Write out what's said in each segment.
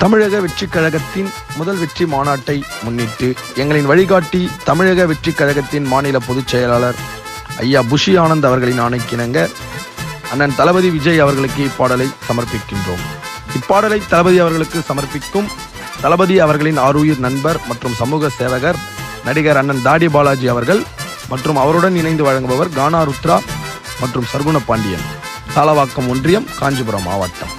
தமிழக வெற்றிக் கழகத்தின் முதல் வெற்றி மாநாட்டை முன்னிட்டு எங்களின் வழிகாட்டி தமிழக வெற்றிக் கழகத்தின் மாநில பொதுச் செயலாளர் ஐயா புஷி ஆனந்த் அவர்களின் ஆணைக்கிணங்க அண்ணன் தளபதி விஜய் அவர்களுக்கு இப்பாடலை சமர்ப்பிக்கின்றோம். இப்பாடலை தளபதி அவர்களுக்கு சமர்ப்பிக்கும் தளபதி அவர்களின் ஆருயிர் நண்பர் மற்றும் சமூக சேவகர் நடிகர் அண்ணன் தாடி பாலாஜி அவர்கள் மற்றும் அவருடன் இணைந்து வழங்குபவர் கானா ருத்ரா மற்றும் சர்குண பாண்டியன், தாளவாக்கம் ஒன்றியம், காஞ்சிபுரம் மாவட்டம்.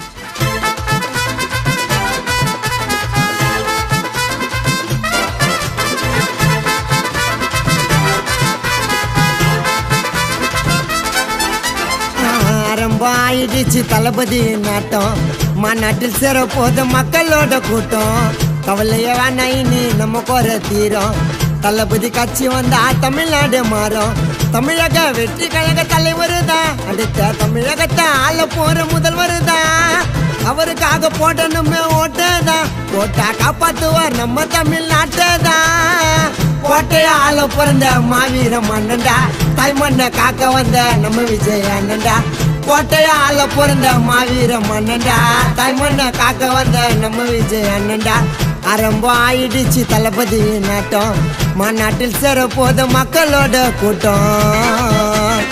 ஆயிடுச்சு தளபதி நாட்டம், மாநாட்டில் சேர போது மக்களோட கூட்டம். கவலைய வேணா இனி நம்ம குறை தீரும், தளபதி கட்சி வந்தா தமிழ்நாடு மாறும். தமிழக வெற்றி கழக தலைவர் தான், அடுத்த தமிழகத்தை ஆள போற முதல்வர் தான். அவருக்காக போடணுமே ஓட்டதான், போட்டா காப்பாத்துவார் நம்ம தமிழ்நாட்டை தான். கோட்டைய ஆள பிறந்த மாவீர மன்னன்டா, தாய்மண்ணை காக்க வந்த நம்ம விஜய் அண்ணன்டா. கோட்டைய ஆள பிறந்த மாவீர மன்னன்டா, தாய்மண்ணை காக்க வந்த நம்ம விஜய் அண்ணன்டா. ஆரம்பம் ஆயிடுச்சு தளபதி நாட்டம், மாநாட்டில் சேர போது மக்களோட கூட்டம்.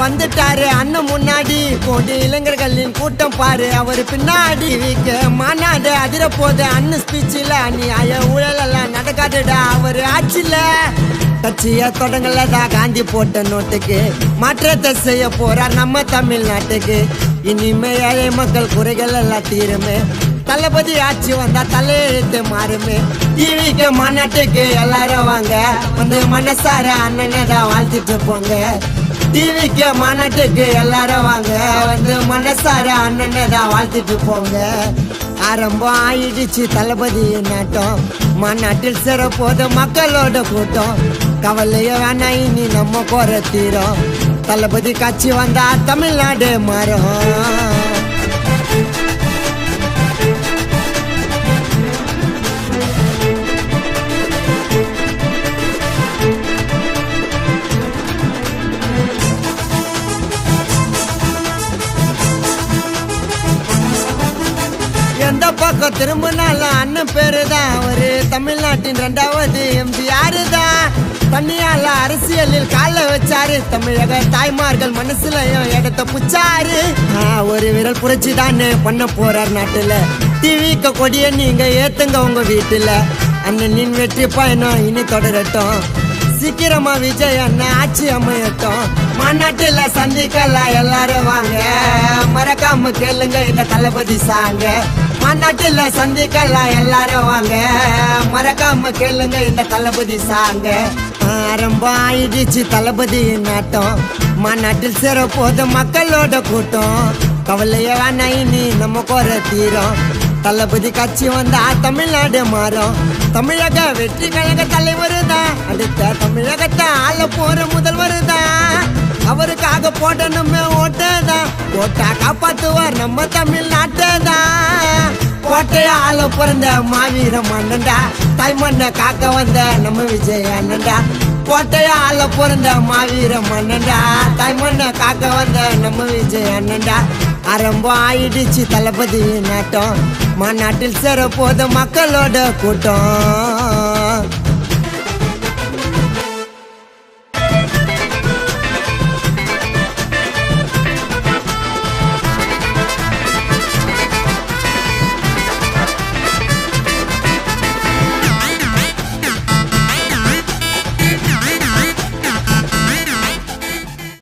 வந்துட்டாரு அண்ணன் முன்னாடி, கோடி இளைஞர்களின் கூட்டம் பாரு அவர் பின்னாடி. மாநாடு அதிர போது அண்ணன் ஸ்பீச்சில் அநியாய ஊழல் எல்லாம் நடக்காதுடா அவர் ஆட்சியில. கட்சிய தொடங்கலதா காந்தி போட்ட நோட்டுக்கு மாற்றத்தை செய்ய போறார் நம்ம தமிழ்நாட்டுக்கு. இனிமே ஏழை மக்கள் குறைகள் எல்லாம் தீருமே, தளபதி ஆட்சி வந்தா தலையெழுத்து மாறுமே. டிவிக்கு மாநாட்டுக்கு எல்லாரும் வாங்க, வந்து மனசார அண்ணனை தான் வாழ்த்துட்டு போங்க. டிவிக்கு மாநாட்டுக்கு எல்லாரும் வாங்க, வந்து மனசார அண்ணனை தான் வாழ்த்துட்டு போங்க. ஆரம்பம் ஆயிடுச்சு தளபதி நாட்டம், மாநாட்டில் சேர போது மக்களோட கூட்டம். கவலைய வேணா இனி நம்ம குறை தீரும், தளபதி கட்சி வந்தா தமிழ்நாடு மாறும். எந்த பக்கம் திரும்பினாலும் அண்ணன் பேரு தான், அவரு தமிழ்நாட்டின் 2வது எம்ஜிஆர் தான். தண்ணியால அரசியலில் கால வச்சாரு, தமிழக தாய்மார்கள் மனசுலயும் இடத்த புச்சாரு. ஒரு விரல் புரட்சி தானே பண்ண போறார் நாட்டுல, டிவிக்கு கொடிய நீங்க ஏத்துங்க உங்க வீட்டுல. அண்ணனின் வெற்றி பயணம் இனி தொடரட்டும், சீக்கிரமா விஜய் அண்ணன் ஆட்சி அமையட்டும். மாநாட்டுல சந்திக்கலாம் எல்லாரும் வாங்க, மறக்காம கேளுங்க இந்த தளபதி சாங்க. மாநாட்டுல சந்திக்கலாம் எல்லாரும் வாங்க, மறக்காம கேளுங்க இந்த தளபதி சாங்க. ஆரம்பம் ஆயிடுச்சு தளபதி நாட்டம், மாநாட்டில் சேர போது மக்களோட கூட்டம். கவலைய வேணா இனி நம்ம குறை தீரும், தளபதி கட்சி வந்தா தமிழ்நாடு மாறும். தமிழக வெற்றி கழக தலைவர் தான், அடுத்த தமிழகத்தை ஆள போற முதல்வர் தான். அவருக்காக போடணுமே ஓட்டதான், போட்டா காப்பாத்துவார் நம்ம தமிழ்நாட்டை தான். கோட்டைய ஆள பிறந்த மாவீர மன்னன்டா, தாய்மண்ணை காக்க வந்த நம்ம விஜய் அண்ணன்டா. கோட்டைய ஆள பிறந்த மாவீர மன்னன்டா, தாய்மண்ணை காக்க வந்த நம்ம விஜய் அண்ணன்டா. ஆரம்பம் ஆயிடுச்சு தளபதி நாட்டம், மாநாட்டில் சேர போது மக்களோட கூட்டம்.